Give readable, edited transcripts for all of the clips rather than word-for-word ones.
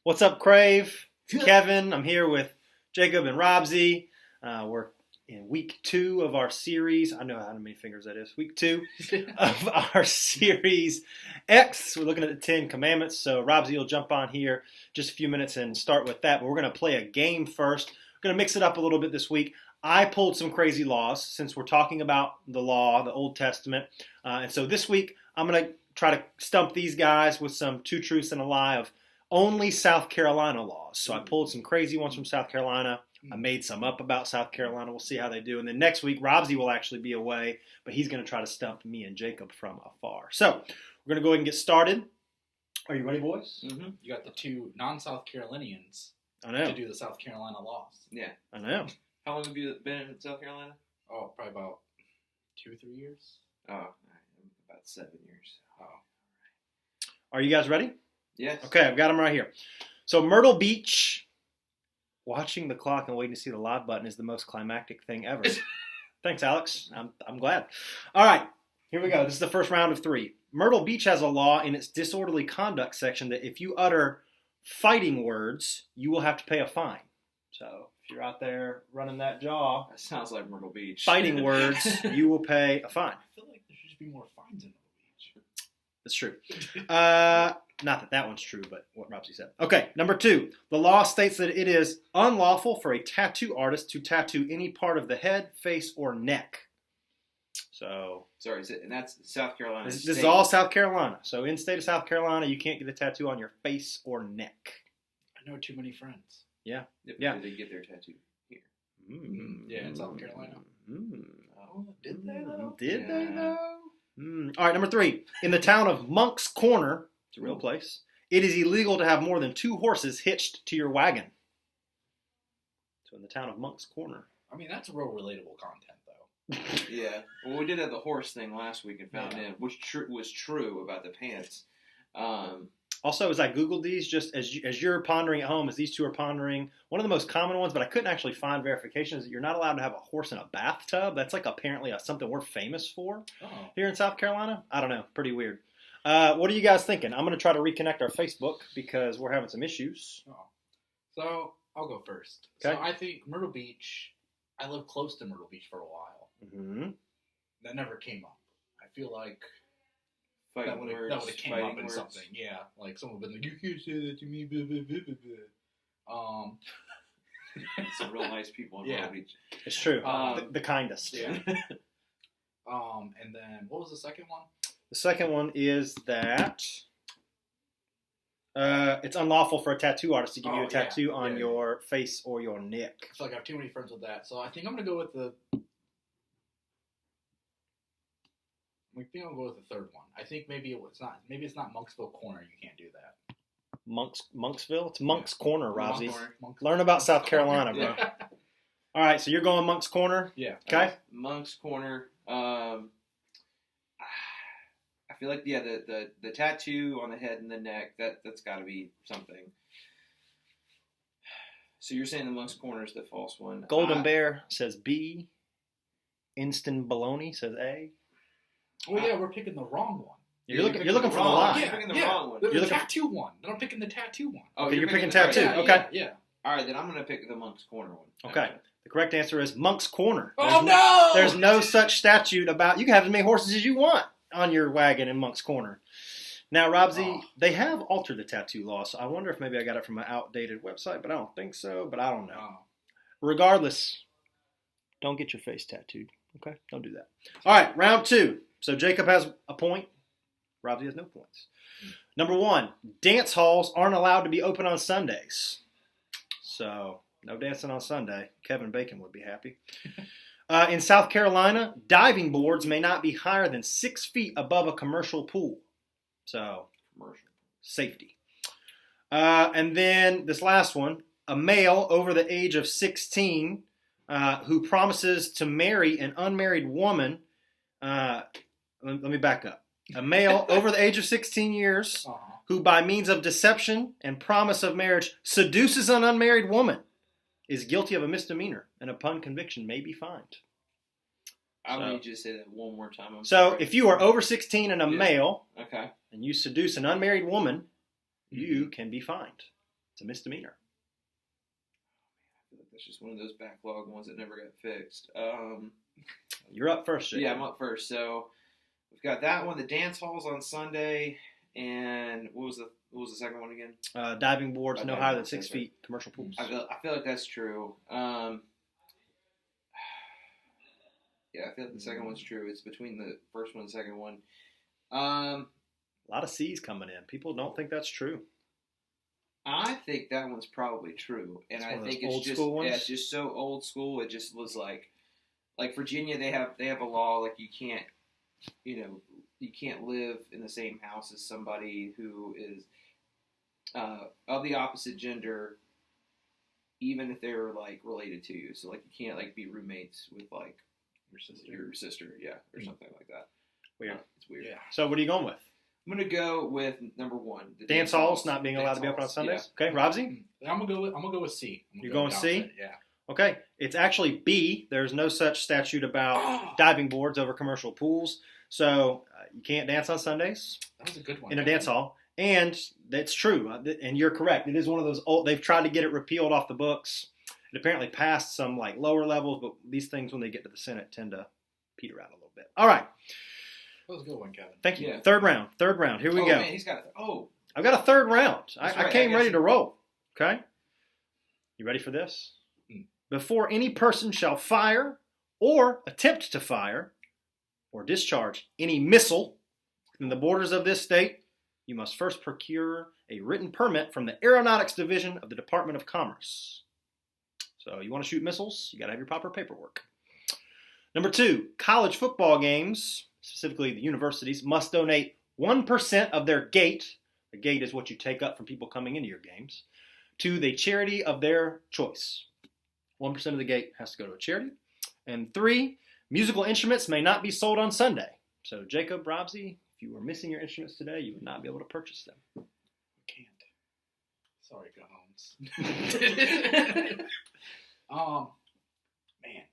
What's up, Crave? It's Kevin. I'm here with Jacob and Robzy. We're in week 2 of our series. I know how many fingers that is. Week 2 of our series X. We're looking at the 10 Commandments. So Robzy will jump on here just a few minutes and start with that. But we're going to play a game first. We're going to mix it up a little bit this week. I pulled some crazy laws since we're talking about the law, the Old Testament. And so this week, I'm going to try to stump these guys with some two truths and a lie of only South Carolina laws. So I pulled some crazy ones from South Carolina. I made some up about South Carolina. We'll see how they do. And then next week, Robzy will actually be away, but he's going to try to stump me and Jacob from afar. So we're going to go ahead and get started. Are you ready, boys? Mm-hmm. You got the two non-South Carolinians to do the South Carolina laws. Yeah. I know. How long have you been in South Carolina? Oh, probably about 2 or 3 years. Oh, about 7 years. Oh. Are you guys ready? Yes. Okay, I've got them right here. So Myrtle Beach, watching the clock and waiting to see the live button is the most climactic thing ever. Thanks, Alex. I'm glad. All right, here we go. This is the first round of 3. Myrtle Beach has a law in its disorderly conduct section that if you utter fighting words, you will have to pay a fine. So if you're out there running that jaw, That sounds like Myrtle Beach. fighting words, you will pay a fine. I feel like there should just be more fines in Myrtle Beach. That's true. Not that one's true, but what Robzy said. Okay, number 2. The law states that it is unlawful for a tattoo artist to tattoo any part of the head, face, or neck. So, Sorry, and that's South Carolina. this is all South Carolina. So, in the state of South Carolina, you can't get a tattoo on your face or neck. I know too many friends. Yeah. Yeah. They get their tattoo here. Yeah, in South Carolina. Oh, did they though? Did they though? All right, number 3. In the town of Monk's Corner, it's a real place, it is illegal to have more than 2 horses hitched to your wagon. So in the town of Monk's Corner. I mean, that's real relatable content, though. Yeah. Well, we did have the horse thing last week and found in, which was true about the pants. Also, as I Googled these, just as you're pondering at home, as these two are pondering, one of the most common ones, but I couldn't actually find verification, is that you're not allowed to have a horse in a bathtub. That's like apparently something we're famous for here in South Carolina. I don't know. Pretty weird. What are you guys thinking? I'm going to try to reconnect our Facebook because we're having some issues. So I'll go first. Okay. So I think Myrtle Beach, I lived close to Myrtle Beach for a while. Mm-hmm. That never came up. I feel like Fighting that would have came up in something. Yeah, like someone would have been like, you can't say that to me, blah, blah, blah, blah, blah. Some real nice people in Myrtle Beach. It's true. The kindest. Yeah. And then, what was the second one? The second one is that it's unlawful for a tattoo artist to give you a tattoo on your face or your neck. I feel like I have too many friends with that, so I think I'm gonna go with the. I think I'll go with the third one. I think maybe it's not. Maybe it's not Monksville Corner. You can't do that. Monksville? It's Monk's Corner, Robzy. Monks Learn about South Carolina, bro. Yeah. All right, so you're going Monk's Corner. Yeah. Okay. Monk's Corner. I feel like the tattoo on the head and the neck that's got to be something. So you're saying the Monk's Corner is the false one? Golden Bear says B. Instant Baloney says A. Oh yeah, we're picking the wrong one. You're looking for the lie. You're picking the wrong one. The tattoo one. Then I'm picking the tattoo one. Oh, okay, you're picking tattoo. Okay. Yeah. All right, then I'm gonna pick the Monk's Corner one. Okay. The correct answer is Monk's Corner. No! There's no such statute about you can have as many horses as you want on your wagon in Monk's Corner. Now, Robzy, they have altered the tattoo law, so I wonder if maybe I got it from an outdated website, but I don't think so. But I don't know. Regardless, don't get your face tattooed. Okay, don't do that. All right, round 2. So Jacob has a point. Robzy has no points. Number 1, dance halls aren't allowed to be open on Sundays. So no dancing on Sunday. Kevin Bacon would be happy. In South Carolina, diving boards may not be higher than 6 feet above a commercial pool. So Commercial safety. And then this last one, a male over the age of 16 who promises to marry an unmarried woman. Let me back up. A male over the age of 16 years who by means of deception and promise of marriage seduces an unmarried woman is guilty of a misdemeanor and upon conviction may be fined. I need you to say that one more time. So if you are over 16 and a male and and you seduce an unmarried woman, you can be fined. It's a misdemeanor. I feel like that's just one of those backlog ones that never got fixed. You're up first, Jacob. Yeah, I'm up first. So we've got that one. The dance halls on Sunday, and what was the second one again? Diving boards no higher than 6 That's right. feet. Commercial pools. I feel like that's true. Yeah, I feel like the second one's true. It's between the first one and the second one. A lot of C's coming in. People don't think that's true. I think that one's probably true, and I think it's just it's just so old school. It just was like Virginia. They have a law like you can't live in the same house as somebody who is of the opposite gender, even if they're like related to you. So like you can't like be roommates with like your sister, yeah, or something like that. Weird. It's weird. Yeah. So what are you going with? I'm gonna go with number one. The Dance halls not being allowed to be open on Sundays. Yeah. Okay, Robzy? I'm gonna go with C. You're going C? Yeah. Okay, it's actually B. There's no such statute about diving boards over commercial pools, so you can't dance on Sundays That was a good one. in a dance hall. And that's true, and you're correct. It is one of those old. They've tried to get it repealed off the books. It apparently passed some like lower levels, but these things, when they get to the Senate, tend to peter out a little bit. All right. That was a good one, Kevin. Thank you. Yeah. Third round. Here we go. Man, he's got it. Oh, I've got a third round. That's I right, came I ready guess. to roll. Okay? You ready for this? Before any person shall fire or attempt to fire or discharge any missile within the borders of this state, you must first procure a written permit from the Aeronautics Division of the Department of Commerce. So you want to shoot missiles, you got to have your proper paperwork. Number 2, college football games, specifically the universities, must donate 1% of their gate. The gate is what you take up from people coming into your games, to the charity of their choice. 1% of the gate has to go to a charity. And 3, musical instruments may not be sold on Sunday. So Jacob, Robzy, if you were missing your instruments today, you would not be able to purchase them. Can't. Sorry, Cajones. Man.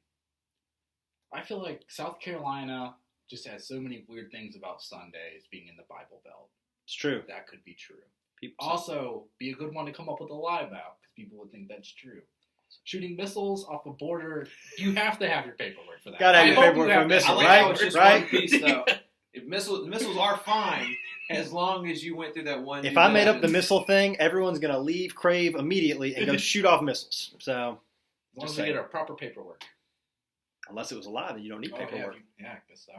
I feel like South Carolina just has so many weird things about Sundays being in the Bible Belt. It's true. That could be true. People Also, be a good one to come up with a lie about, because people would think that's true. Shooting missiles off a border, you have to have your paperwork for that. Gotta have I your hope paperwork you for a have to- missile, I like right? how it's just Right? one piece though. If missiles are fine as long as you went through that one. If due I made up the diligence. missile thing, everyone's going to leave Crave immediately and go shoot off missiles. So, As long just as they saying. get our proper paperwork. Unless it was a lie, then you don't need paperwork. Yeah, I guess so.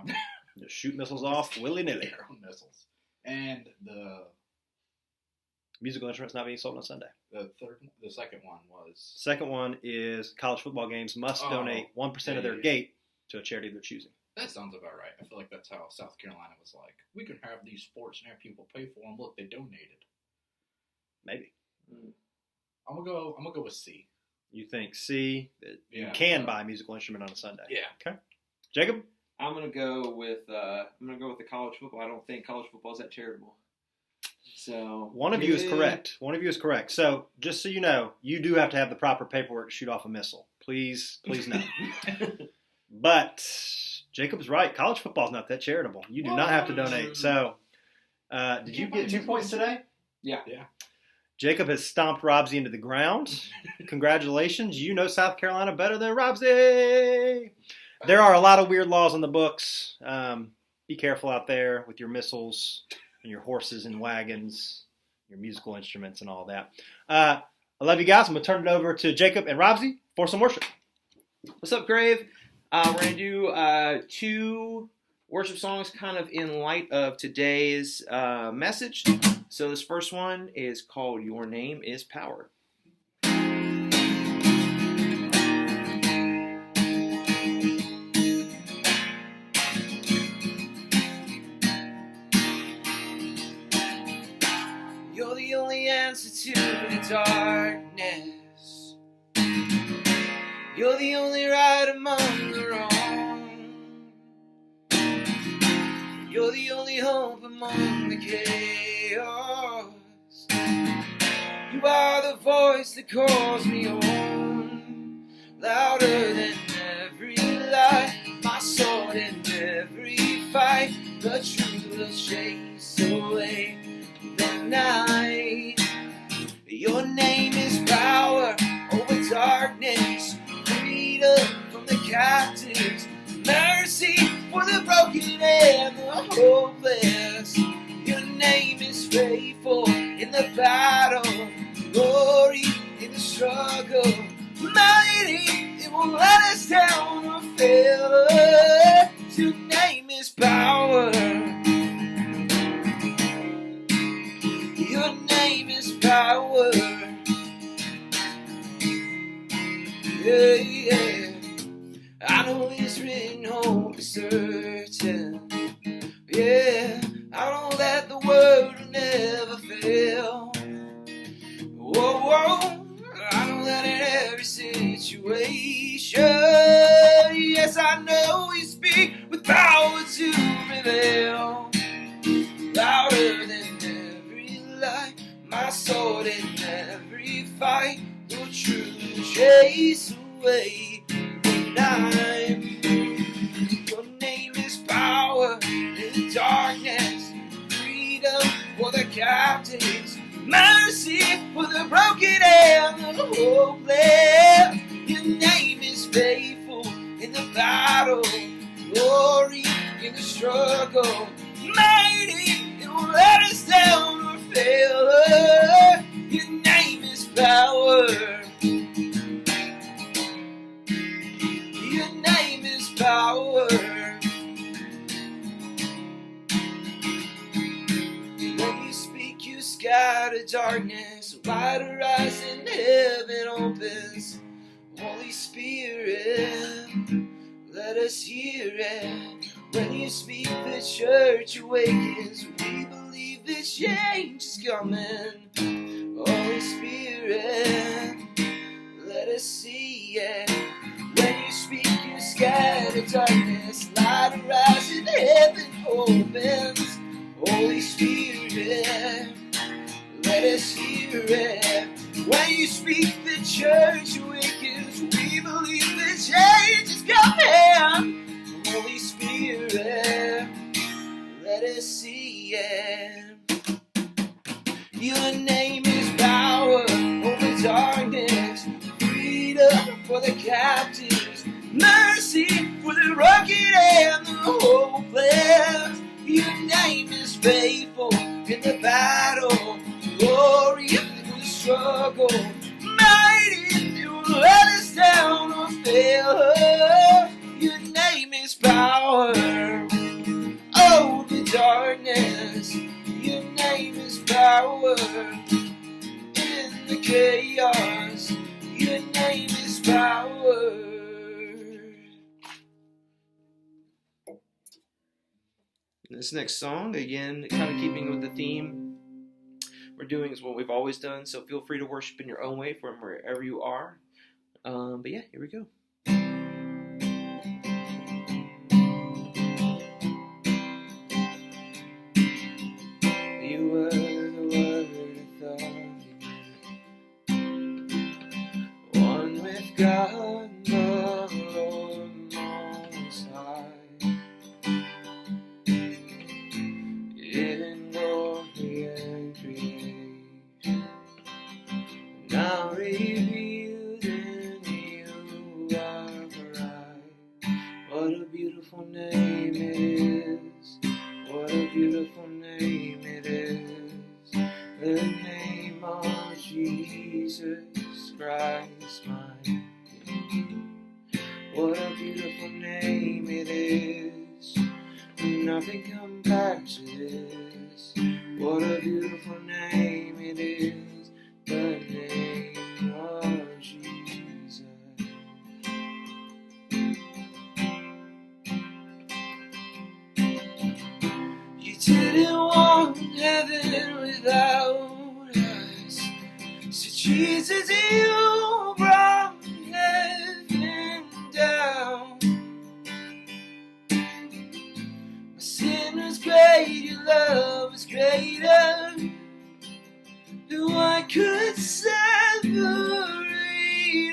Just shoot missiles off willy-nilly. Their own missiles. And the Musical instruments not being sold on Sunday. the second one was Second one is college football games must donate 1% of their yeah. gate to a charity of their choosing. that sounds about right. I feel like that's how South Carolina was like. We can have these sports and have people pay for them. Look, they donated. Maybe. I'm gonna go with C. You think C, that you Yeah. can buy a musical instrument on a Sunday. Yeah. Okay. Jacob? I'm gonna go with the college football. I don't think college football is that charitable. So One of you is correct. One of you is correct. So, just so you know, you do have to have the proper paperwork to shoot off a missile. Please know. But Jacob's right. College football is not that charitable. You do not have to donate. So, did you get 2 points today? Yeah. Jacob has stomped Robzy into the ground. Congratulations. You know South Carolina better than Robzy. There are a lot of weird laws in the books. Be careful out there with your missiles and your horses and wagons, your musical instruments and all that. I love you guys. I'm going to turn it over to Jacob and Robzy for some worship. What's up, Crave? We're going to do 2 worship songs kind of in light of today's message. So this first one is called Your Name is Power. You're the only answer to the darkness. You're the only right among the wrong. You're the only hope among the chaos. You are the voice that calls me home, louder than every lie, my sword in every fight. The truth will chase away the night. Your name is power over darkness, freedom from the captives, mercy for the broken and the hopeless. Your name is faithful in the battle, glory in the struggle, mighty, it won't let us down or fail us. Your name is power. Your name is power. Yeah, yeah. I know it's written, hope is certain. Yeah, I know that the word will never fail. Whoa, whoa, I know that in every situation, yes, I know you speak with power to prevail. Louder than every lie, my sword in every fight will truly chase away the night. Your name is power in darkness, freedom for the captives, mercy for the broken and the hopeless. Your name is faithful in the battle, glory in the struggle, mighty, it won't let us down or fail us. Your name is power. Your name is power. When you speak, you scatter darkness, light horizon, heaven opens. Holy Spirit, let us hear it. When you speak, the church awakens. We believe this change is coming. Holy Spirit, let us see it. When you speak, you scatter darkness, light horizon, heaven opens. Holy Spirit, let us hear it. When you speak, the church awakens. We believe the change is coming. Holy Spirit, let us see it. Your name is power over darkness, freedom for the captives, mercy for the rugged and the hopeless. Your name is faithful in the battle, glory in the struggle, mighty, it won't let us down or fail us. Your name is power over the darkness. Your name is power in the chaos. Your name is power. This next song, again, kind of keeping with the theme we're doing, is what we've always done. So feel free to worship in your own way from wherever you are. But yeah, here we go. You were the word I thought, one with God, the Lord Most High, in glory and creation, now revealed in you are bright. What a beautiful name it is. What a beautiful name it is. The name of Jesus Christ, my King. What a beautiful name it is. Nothing compares to this. What a beautiful name it is. The name of Jesus. You didn't want heaven without us, so Jesus, you brought heaven down. My sin was great, your love was greater. Who I could separate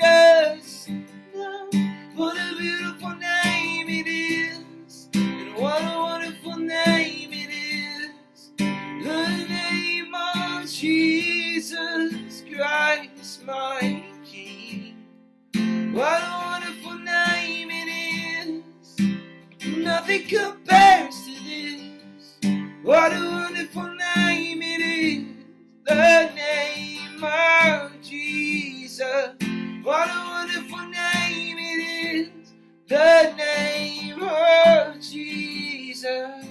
us? No. What a beautiful name it is, and what a wonderful name it is. The name of Jesus Christ. What a wonderful name it is, the name of Jesus. What a wonderful name it is, the name of Jesus.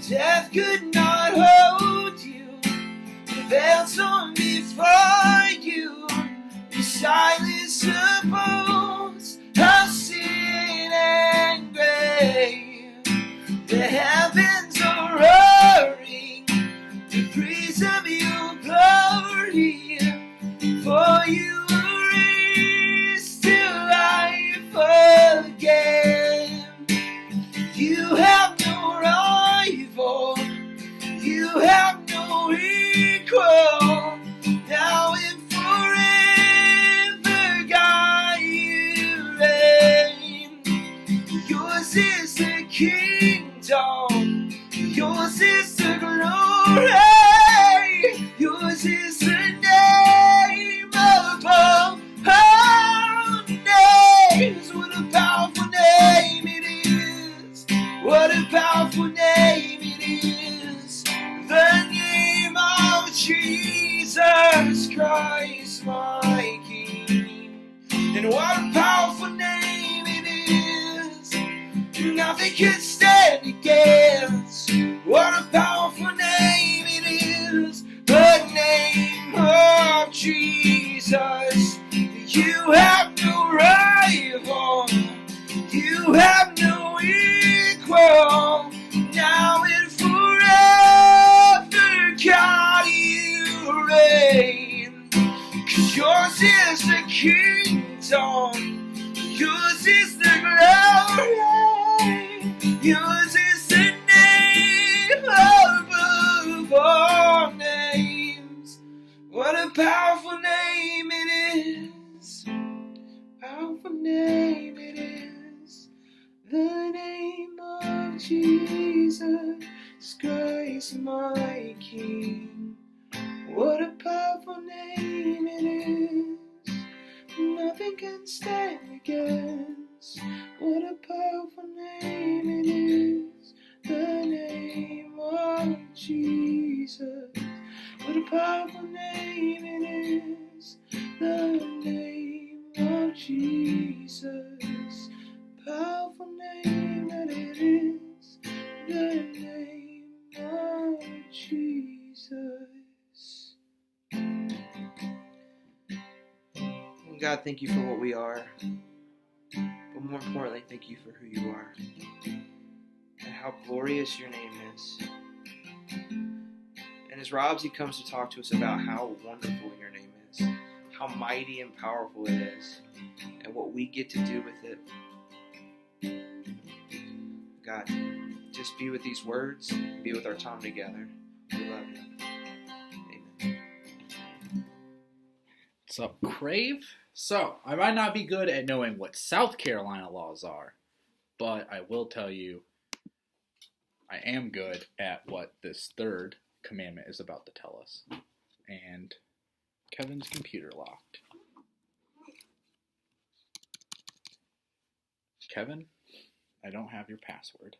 Death could not hold you, the veil's torn before you. You silence the bones of sin and grave. The heavens are roaring, the praise of your glory. For you were raised to life again. You have no rival, you have no equal. Now and forever, God, you reign. Yours is the kingdom, yours is the glory, yours is the name above all names. What a powerful name it is, what a powerful name it is, the name of Jesus Christ my King. And what a powerful name it is, nothing can stand against. What a powerful name it is, the name of Jesus. You have no rival, you have no equal. Now and forever, God, you reign. 'Cause yours is the kingdom, yours is the glory, yours is the name above all names. What a powerful name it is, powerful name it is, the name of Jesus Christ my King. What a powerful name it is, nothing can stand against. What a powerful name it is, the name of Jesus. What a powerful name it is, the name of Jesus. Powerful name that it is, the name of Jesus. God, thank you for what we are, but more importantly, thank you for who you are and how glorious your name is. And as Robzy comes to talk to us about how wonderful your name is, how mighty and powerful it is, and what we get to do with it, God, just be with these words, be with our time together. We love you. Amen. What's up, Crave? So, I might not be good at knowing what South Carolina laws are, but I will tell you I am good at what this third commandment is about to tell us. And Kevin's computer locked. Kevin, I don't have your password.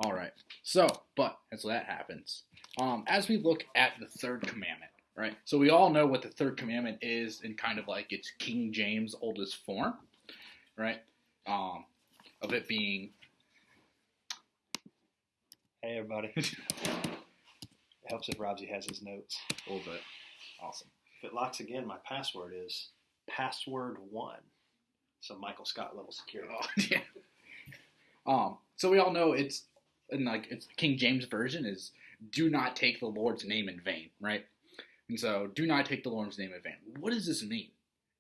Alright, so, but as that happens, as we look at the third commandment, right? So we all know what the third commandment is in kind of like its King James oldest form, right? Of it being... Hey, everybody. It helps if Robzy has his notes. A little bit. Awesome. If it locks again, my password is password1. So Michael Scott level security. Yeah. So we all know it's King James version is do not take the Lord's name in vain, right? And so do not take the Lord's name in vain. What does this mean?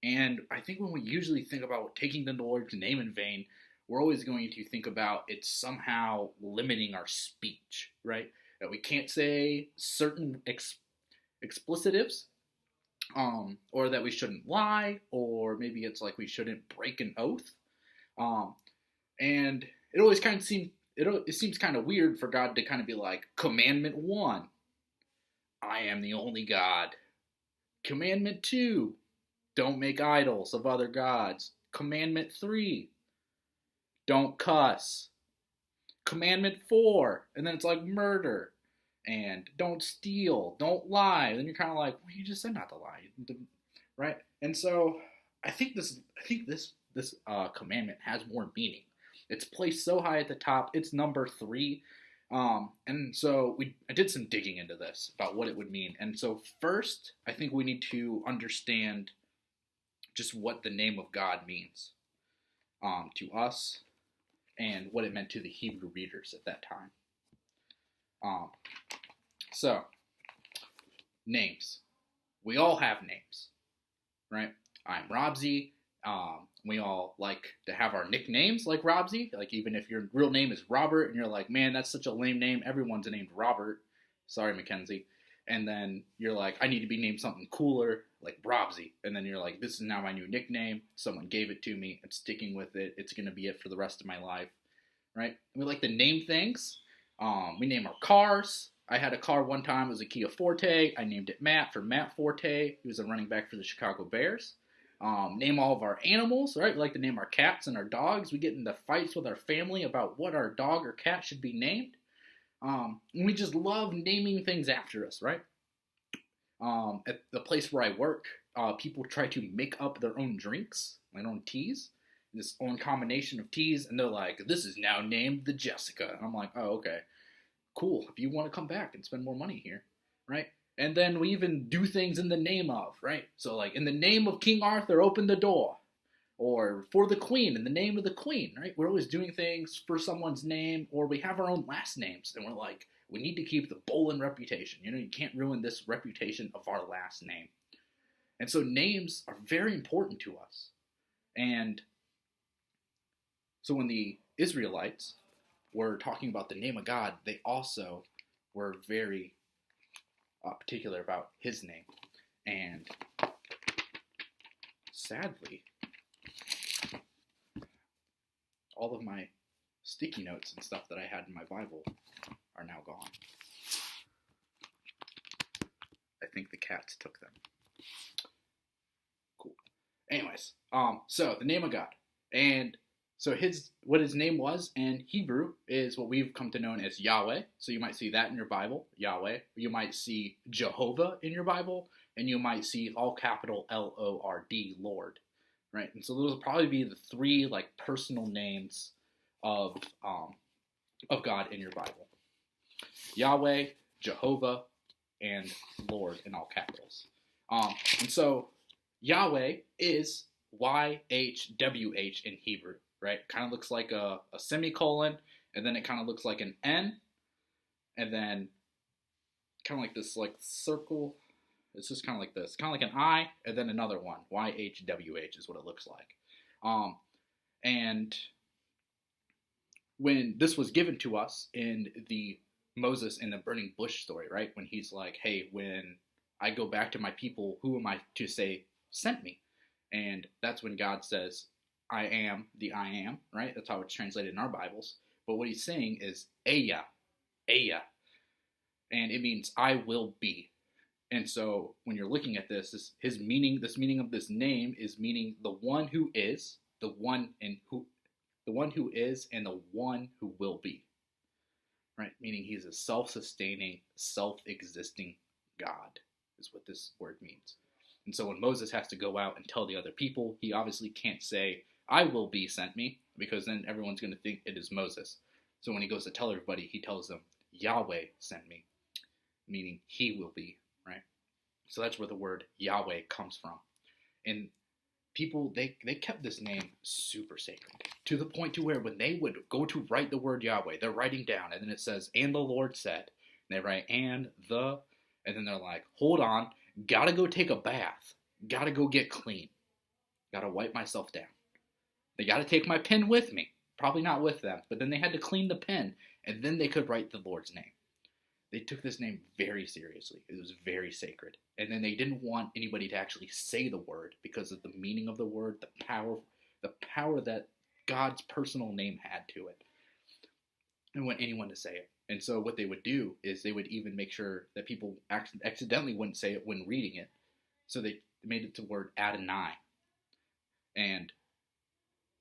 And I think when we usually think about taking the Lord's name in vain, we're always going to think about it's somehow limiting our speech, right? That we can't say certain explicitives, or that we shouldn't lie, or maybe it's like we shouldn't break an oath. And it always kind of seems kind of weird for God to kind of be like, Commandment 1, I am the only God. Commandment 2, don't make idols of other gods. Commandment 3, don't cuss. Commandment 4, and then it's like murder, and don't steal, don't lie. And then you're kind of like, well, you just said not to lie, right? And so I think this commandment has more meaning. It's placed so high at the top. It's number 3. And so I did some digging into this about what it would mean. And so first, I think we need to understand just what the name of God means to us and what it meant to the Hebrew readers at that time. So, names. We all have names, right? I'm Robzy. We all like to have our nicknames like Robzy. Like even if your real name is Robert and you're like, man, that's such a lame name. Everyone's named Robert. Sorry, Mackenzie. And then you're like, I need to be named something cooler like Robzy. And then you're like, this is now my new nickname. Someone gave it to me. I'm sticking with it. It's going to be it for the rest of my life, right? And we like to name things. We name our cars. I had a car one time. It was a Kia Forte. I named it Matt for Matt Forte. He was a running back for the Chicago Bears. Name all of our animals, right? We like to name our cats and our dogs. We get into fights with our family about what our dog or cat should be named. And we just love naming things after us, right? At the place where I work, people try to make up their own drinks, their own teas, this own combination of teas, and they're like, this is now named the Jessica. And I'm like, oh, okay, cool. If you want to come back and spend more money here, right? And then we even do things in the name of, right? So like, in the name of King Arthur, open the door. Or for the queen, in the name of the queen, right? We're always doing things for someone's name, or we have our own last names, and we're like, we need to keep the Bolin reputation. You know, you can't ruin this reputation of our last name. And so names are very important to us. And so when the Israelites were talking about the name of God, they also were very particular about his name. And sadly, all of my sticky notes and stuff that I had in my Bible are now gone. I think the cats took them. Cool. Anyways, so the name of God. And so what his name was in Hebrew is what we've come to know as Yahweh. So you might see that in your Bible, Yahweh. You might see Jehovah in your Bible, and you might see all capital Lord, Lord, right? And so those will probably be the 3 like personal names of God in your Bible: Yahweh, Jehovah, and Lord in all capitals. And so Yahweh is YHWH in Hebrew. Right? Kind of looks like a semicolon, and then it kind of looks like an N, and then kind of like this like circle. It's just kind of like this, kind of like an I, and then another one. YHWH is what it looks like. And when this was given to us in the Moses in the burning bush story, right? When he's like, hey, when I go back to my people, who am I to say sent me? And that's when God says, I am the I am, right? That's how it's translated in our Bibles. But what he's saying is Eya. And it means I will be. And so when you're looking at this meaning of this name is meaning the one who is, the one who is, and the one who will be. Right? Meaning he's a self-sustaining, self-existing God is what this word means. And so when Moses has to go out and tell the other people, he obviously can't say, I will be sent me, because then everyone's going to think it is Moses. So when he goes to tell everybody, he tells them, Yahweh sent me, meaning he will be, right? So that's where the word Yahweh comes from. And people, they kept this name super sacred, to the point to where when they would go to write the word Yahweh, they're writing down, and then it says, and the Lord said, and they write, and then they're like, hold on, gotta go take a bath, gotta go get clean, gotta wipe myself down. I gotta take my pen with me probably not with them, but then they had to clean the pen, and then they could write the Lord's name. They took this name very seriously. It was very sacred. And then they didn't want anybody to actually say the word because of the meaning of the word, the power that God's personal name had to it. And want anyone to say it. And so what they would do is they would even make sure that people accidentally wouldn't say it when reading it. So they made it the word Adonai. And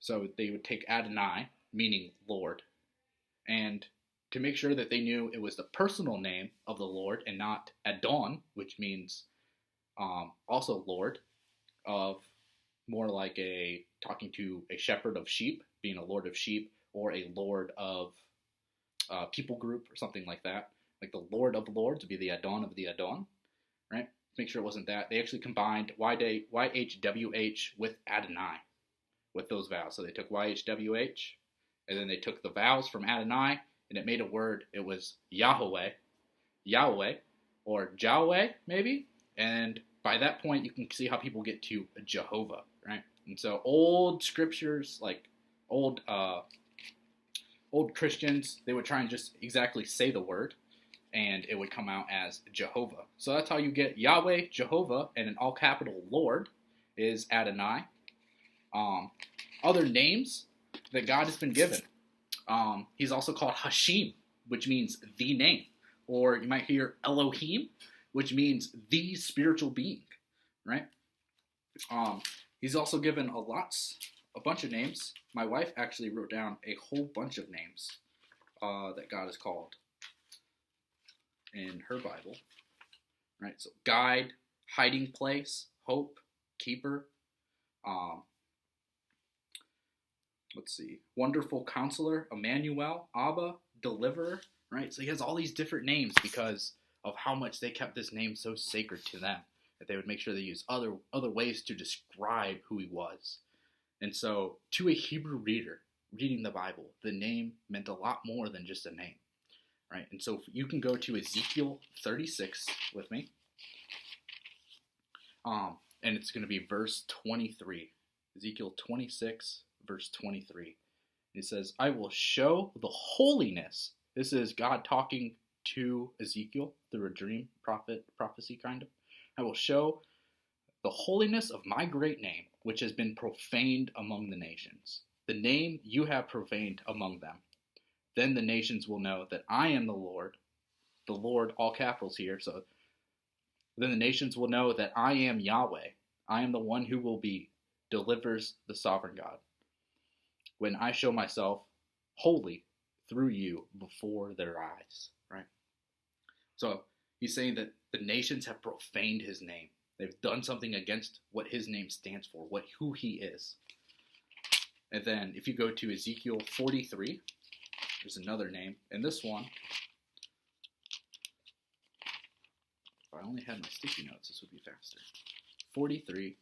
so they would take Adonai, meaning Lord, and to make sure that they knew it was the personal name of the Lord and not Adon, which means also Lord, of more like talking to a shepherd of sheep, being a lord of sheep, or a lord of people group or something like that. Like the Lord of Lords would be the Adon of the Adon, right? To make sure it wasn't that. They actually combined YHWH with Adonai, with those vowels. So they took YHWH, and then they took the vowels from Adonai, and it made a word. It was Yahweh, or Jahweh, maybe. And by that point, you can see how people get to Jehovah, right? And so old scriptures, like old Christians, they would try and just exactly say the word, and it would come out as Jehovah. So that's how you get Yahweh, Jehovah, and an all capital Lord is Adonai. Other names that God has been given. He's also called Hashim, which means the name. Or you might hear Elohim, which means the spiritual being, right? He's also given a bunch of names. My wife actually wrote down a whole bunch of names that God has called in her Bible, right? So guide, hiding place, hope, keeper, let's see, wonderful counselor, Emmanuel, Abba, deliverer, right? So he has all these different names because of how much they kept this name so sacred to them, that they would make sure they use other ways to describe who he was. And so to a Hebrew reader reading the Bible, the name meant a lot more than just a name, right? And so you can go to Ezekiel 36 with me, and it's going to be verse 23. Ezekiel 26, verse 23. It says, I will show the holiness. This is God talking to Ezekiel through a dream, prophecy kind of. I will show the holiness of my great name, which has been profaned among the nations. The name you have profaned among them. Then the nations will know that I am the Lord, all capitals here. So then the nations will know that I am Yahweh. I am the one who will be, delivers the sovereign God. When I show myself holy through you before their eyes, right? So he's saying that the nations have profaned his name. They've done something against what his name stands for, who he is. And then if you go to Ezekiel 43, there's another name. And this one, if I only had my sticky notes, this would be faster. 43,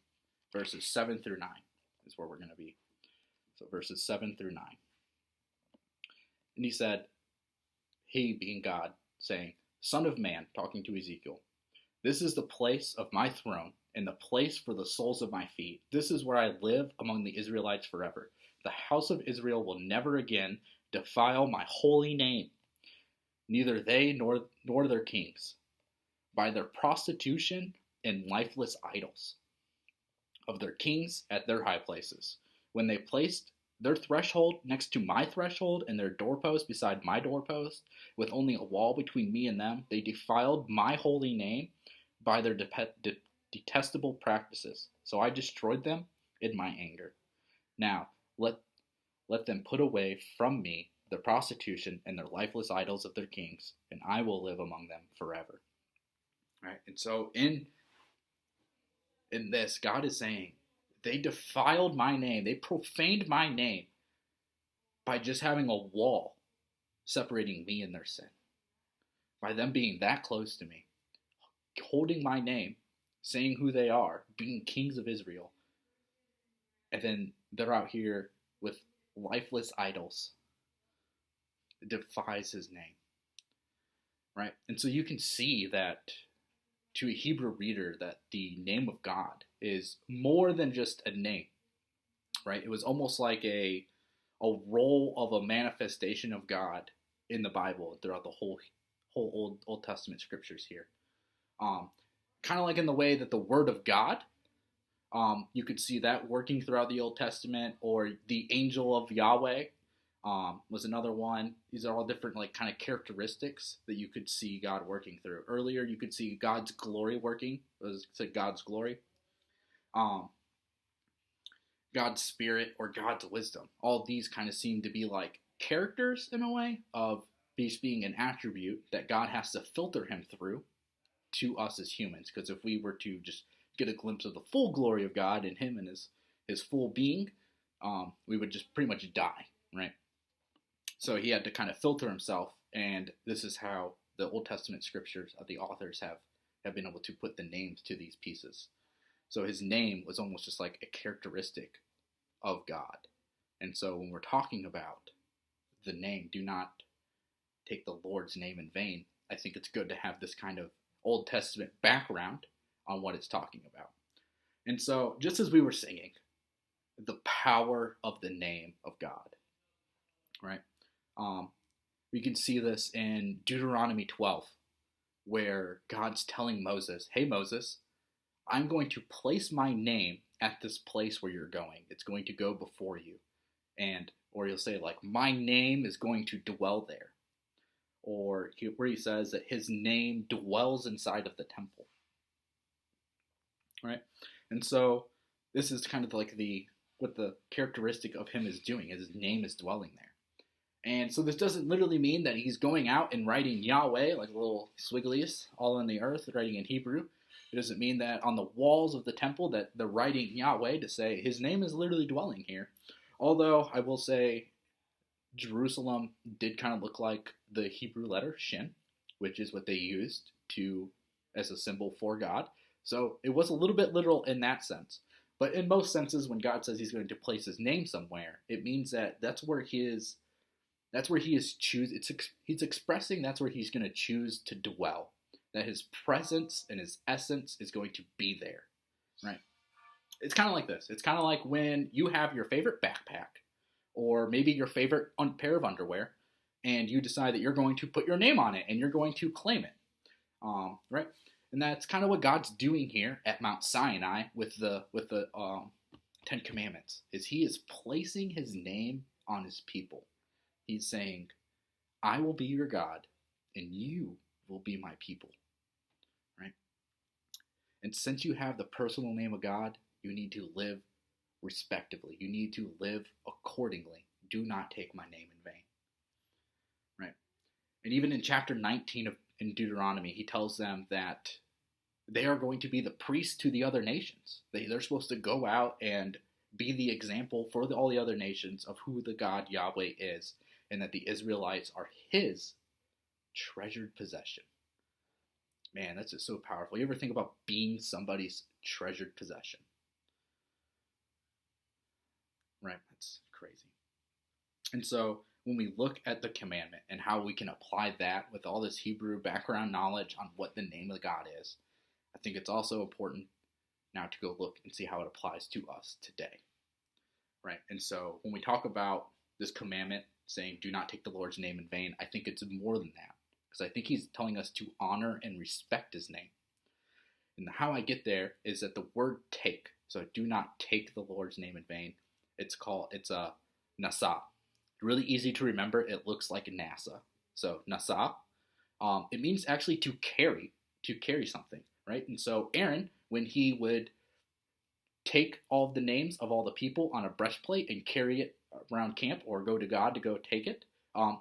verses 7 through 9 is where we're going to be. So verses 7 through 9. And he said, he being God, saying, Son of man, talking to Ezekiel, this is the place of my throne and the place for the soles of my feet. This is where I live among the Israelites forever. The house of Israel will never again defile my holy name, neither they nor their kings, by their prostitution and lifeless idols of their kings at their high places. When they placed their threshold next to my threshold and their doorpost beside my doorpost, with only a wall between me and them, they defiled my holy name by their detestable practices. So I destroyed them in my anger. Now, let them put away from me their prostitution and their lifeless idols of their kings, and I will live among them forever. Right? And so in this, God is saying, they defiled my name. They profaned my name by just having a wall separating me and their sin. By them being that close to me, holding my name, saying who they are, being kings of Israel. And then they're out here with lifeless idols. It defies his name. Right? And so you can see that to a Hebrew reader that the name of God is more than just a name, right? It was almost like a role of a manifestation of God in the Bible throughout the whole Old Testament scriptures here. Kind of like in the way that the Word of God, you could see that working throughout the Old Testament, or the angel of Yahweh was another one. These are all different like kind of characteristics that you could see God working through. Earlier, you could see God's glory working. It was said God's glory. God's spirit or God's wisdom. All these kind of seem to be like characters in a way of these being an attribute that God has to filter him through to us as humans. Because if we were to just get a glimpse of the full glory of God in him and his full being, we would just pretty much die, right? So he had to kind of filter himself, and this is how the Old Testament scriptures, the authors have been able to put the names to these pieces. So his name was almost just like a characteristic of God. And so when we're talking about the name, do not take the Lord's name in vain, I think it's good to have this kind of Old Testament background on what it's talking about. And so just as we were singing, the power of the name of God, right? We can see this in Deuteronomy 12, where God's telling Moses, hey Moses, I'm going to place my name at this place where you're going. It's going to go before you. Or he'll say like, my name is going to dwell there. Or where he says that his name dwells inside of the temple. Right? And so this is kind of like what the characteristic of him is doing. His name is dwelling there. And so this doesn't literally mean that he's going out and writing Yahweh, like little swigglies, all on the earth, writing in Hebrew. It doesn't mean that on the walls of the temple that they're writing Yahweh to say his name is literally dwelling here. Although I will say Jerusalem did kind of look like the Hebrew letter Shin, which is what they used as a symbol for God. So it was a little bit literal in that sense. But in most senses, when God says he's going to place his name somewhere, it means that that's where he is he's expressing that's where he's going to choose to dwell. That his presence and his essence is going to be there, right? It's kind of like this. It's kind of like when you have your favorite backpack or maybe your favorite pair of underwear, and you decide that you're going to put your name on it and you're going to claim it, right? And that's kind of what God's doing here at Mount Sinai with the Ten Commandments. Is he is placing his name on his people. He's saying, I will be your God and you will be my people. Right? And since you have the personal name of God, you need to live respectively. You need to live accordingly. Do not take my name in vain. Right? And even in chapter 19 in Deuteronomy, he tells them that they are going to be the priests to the other nations. They're supposed to go out and be the example for all the other nations of who the God Yahweh is, and that the Israelites are his treasured possession. Man, that's just so powerful. You ever think about being somebody's treasured possession? Right, that's crazy. And so when we look at the commandment and how we can apply that with all this Hebrew background knowledge on what the name of God is, I think it's also important now to go look and see how it applies to us today. Right, and so when we talk about this commandment saying do not take the Lord's name in vain, I think it's more than that. Because I think he's telling us to honor and respect his name. And how I get there is that the word take, so do not take the Lord's name in vain, it's a nasa. Really easy to remember. It looks like NASA. So nasa, it means actually to carry something, right? And so Aaron, when he would take all of the names of all the people on a breastplate and carry it around camp or go to God to go take it,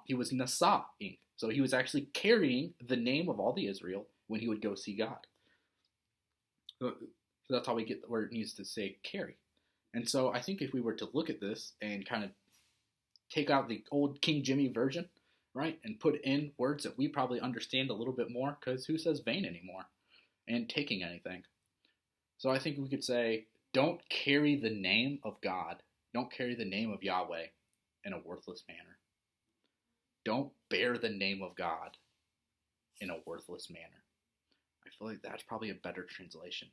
he was nasa-ing. So he was actually carrying the name of all the Israel when he would go see God. So that's how we get where it needs to say carry. And so I think if we were to look at this and kind of take out the old King Jimmy version, right, and put in words that we probably understand a little bit more, because who says vain anymore? And taking anything. So I think we could say, don't carry the name of God, don't carry the name of Yahweh in a worthless manner. Don't bear the name of God in a worthless manner. I feel like that's probably a better translation.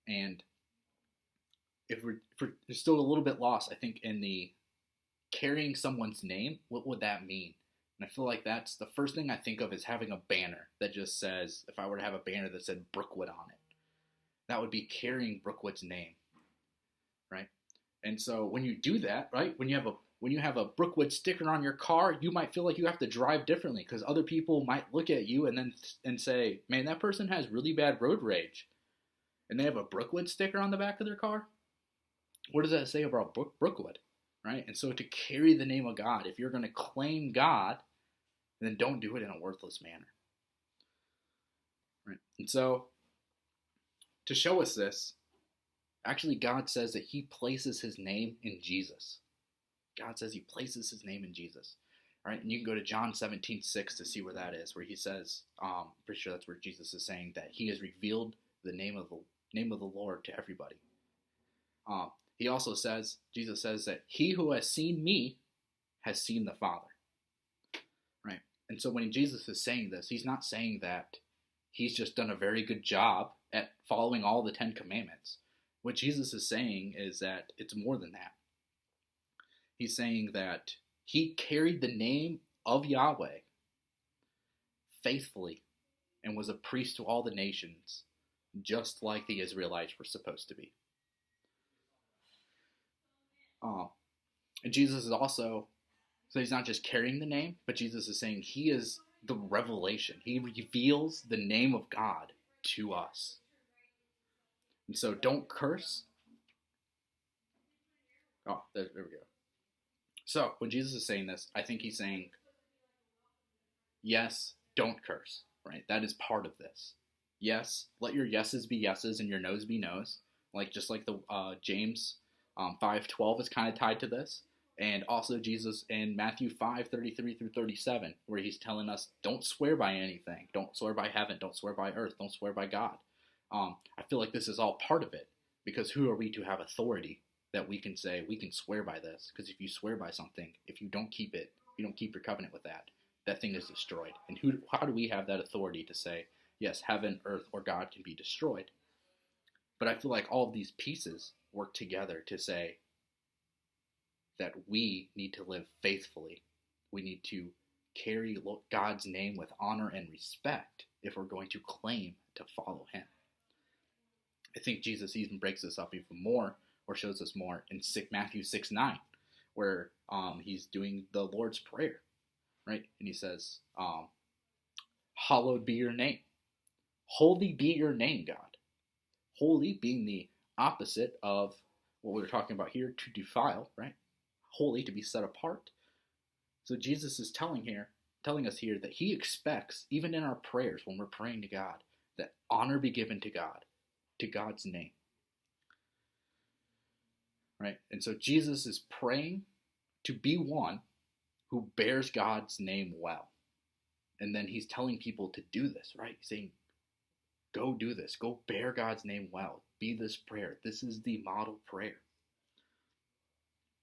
And if we're still a little bit lost, I think, in the carrying someone's name, what would that mean? And I feel like that's the first thing I think of is having a banner that just says, if I were to have a banner that said Brookwood on it, that would be carrying Brookwood's name, right? And so when you do that, right, when you have a Brookwood sticker on your car, you might feel like you have to drive differently because other people might look at you and say, man, that person has really bad road rage, and they have a Brookwood sticker on the back of their car. What does that say about Brookwood, right? And so to carry the name of God, if you're going to claim God, then don't do it in a worthless manner, right? And so to show us this, actually God says that he places his name in Jesus. God says he places his name in Jesus. All right, and you can go to John 17:6 to see where that is, where he says, pretty sure that's where Jesus is saying that he has revealed the name of the Lord to everybody. He also says, Jesus says that he who has seen me has seen the Father. Right? And so when Jesus is saying this, he's not saying that he's just done a very good job at following all the 10 commandments. What Jesus is saying is that it's more than that. He's saying that he carried the name of Yahweh faithfully and was a priest to all the nations, just like the Israelites were supposed to be. And Jesus is also, so he's not just carrying the name, but Jesus is saying he is the revelation. He reveals the name of God to us. And so don't curse. Oh, there we go. So when Jesus is saying this, I think he's saying, yes, don't curse, right? That is part of this. Yes, let your yeses be yeses and your noes be noes. Just like the James 5:12 is kind of tied to this. And also Jesus in Matthew 5:33 through 37, where he's telling us, don't swear by anything. Don't swear by heaven. Don't swear by earth. Don't swear by God. I feel like this is all part of it, because who are we to have authority that we can say, we can swear by this? Because if you swear by something, if you don't keep it, you don't keep your covenant with that, that thing is destroyed. And how do we have that authority to say, yes, heaven, earth, or God can be destroyed? But I feel like all of these pieces work together to say that we need to live faithfully. We need to carry God's name with honor and respect if we're going to claim to follow him. I think Jesus even breaks this up even more, or shows us more in Matthew 6:9, where he's doing the Lord's Prayer, right? And he says, hallowed be your name. Holy be your name, God. Holy being the opposite of what we were talking about here, to defile, right? Holy, to be set apart. So Jesus is telling us here that he expects, even in our prayers when we're praying to God, that honor be given to God, to God's name. Right? And so Jesus is praying to be one who bears God's name well. And then he's telling people to do this, right? He's saying, go do this. Go bear God's name well. Be this prayer. This is the model prayer.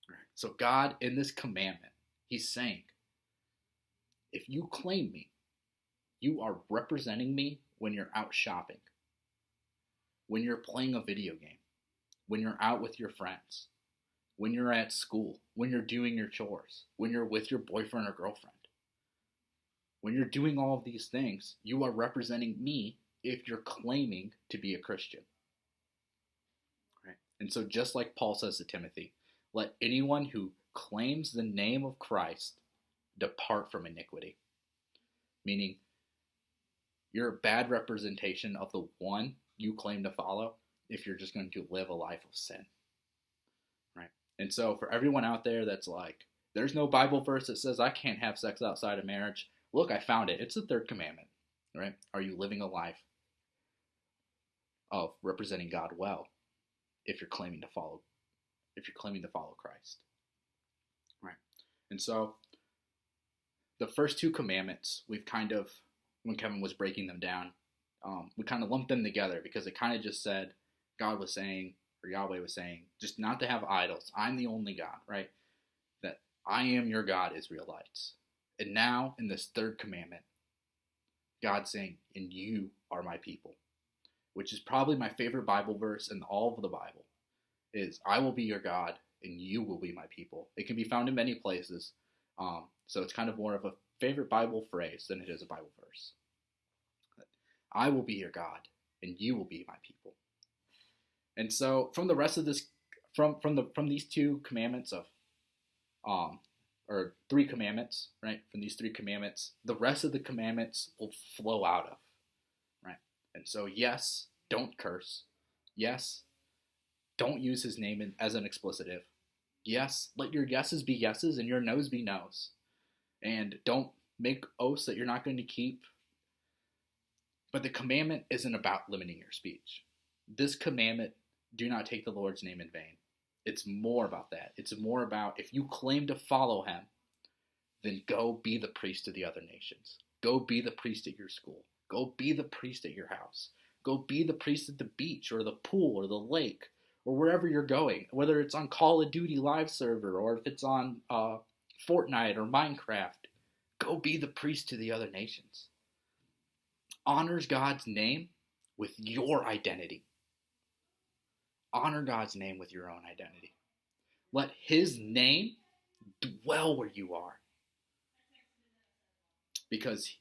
Right? So God, in this commandment, he's saying, if you claim me, you are representing me when you're out shopping, when you're playing a video game, when you're out with your friends, when you're at school, when you're doing your chores, when you're with your boyfriend or girlfriend. When you're doing all of these things, you are representing me if you're claiming to be a Christian. Right? And so just like Paul says to Timothy, let anyone who claims the name of Christ depart from iniquity. Meaning, you're a bad representation of the one you claim to follow if you're just going to live a life of sin. Right? And so for everyone out there that's like, there's no Bible verse that says I can't have sex outside of marriage. Look, I found it. It's the third commandment. Right? Are you living a life of representing God well if you're claiming to follow Christ? Right? And so the first two commandments, we've kind of, when Kevin was breaking them down, we kind of lumped them together because it kind of just said, God was saying, or Yahweh was saying, just not to have idols. I'm the only God, right? That I am your God, Israelites. And now in this third commandment, God's saying, and you are my people, which is probably my favorite Bible verse in all of the Bible, is I will be your God and you will be my people. It can be found in many places. So it's kind of more of a favorite Bible phrase than it is a Bible verse. I will be your God, and you will be my people. And so from the rest of this, from these two commandments of, or three commandments, right? From these three commandments, the rest of the commandments will flow out of, right? And so yes, don't curse. Yes, don't use his name as an explicitive. Yes, let your yeses be yeses and your noes be noes. And don't make oaths that you're not going to keep. But the commandment isn't about limiting your speech. This commandment, do not take the Lord's name in vain. It's more about that. It's more about if you claim to follow him, then go be the priest of the other nations. Go be the priest at your school. Go be the priest at your house. Go be the priest at the beach or the pool or the lake or wherever you're going, whether it's on Call of Duty live server or if it's on Fortnite or Minecraft. Go be the priest to the other nations. Honors God's name with your identity. Honor God's name with your own identity. Let his name dwell where you are. Because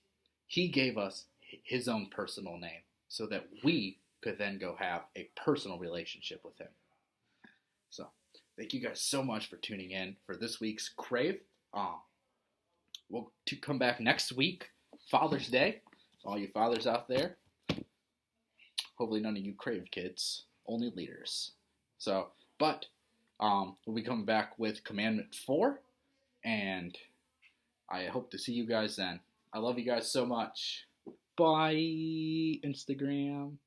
he gave us his own personal name so that we could then go have a personal relationship with him. So, thank you guys so much for tuning in for this week's Crave. We'll come back next week, Father's Day. All you fathers out there, hopefully none of you Crave kids, only leaders. So, but we'll be coming back with Commandment 4, and I hope to see you guys then. I love you guys so much. Bye, Instagram.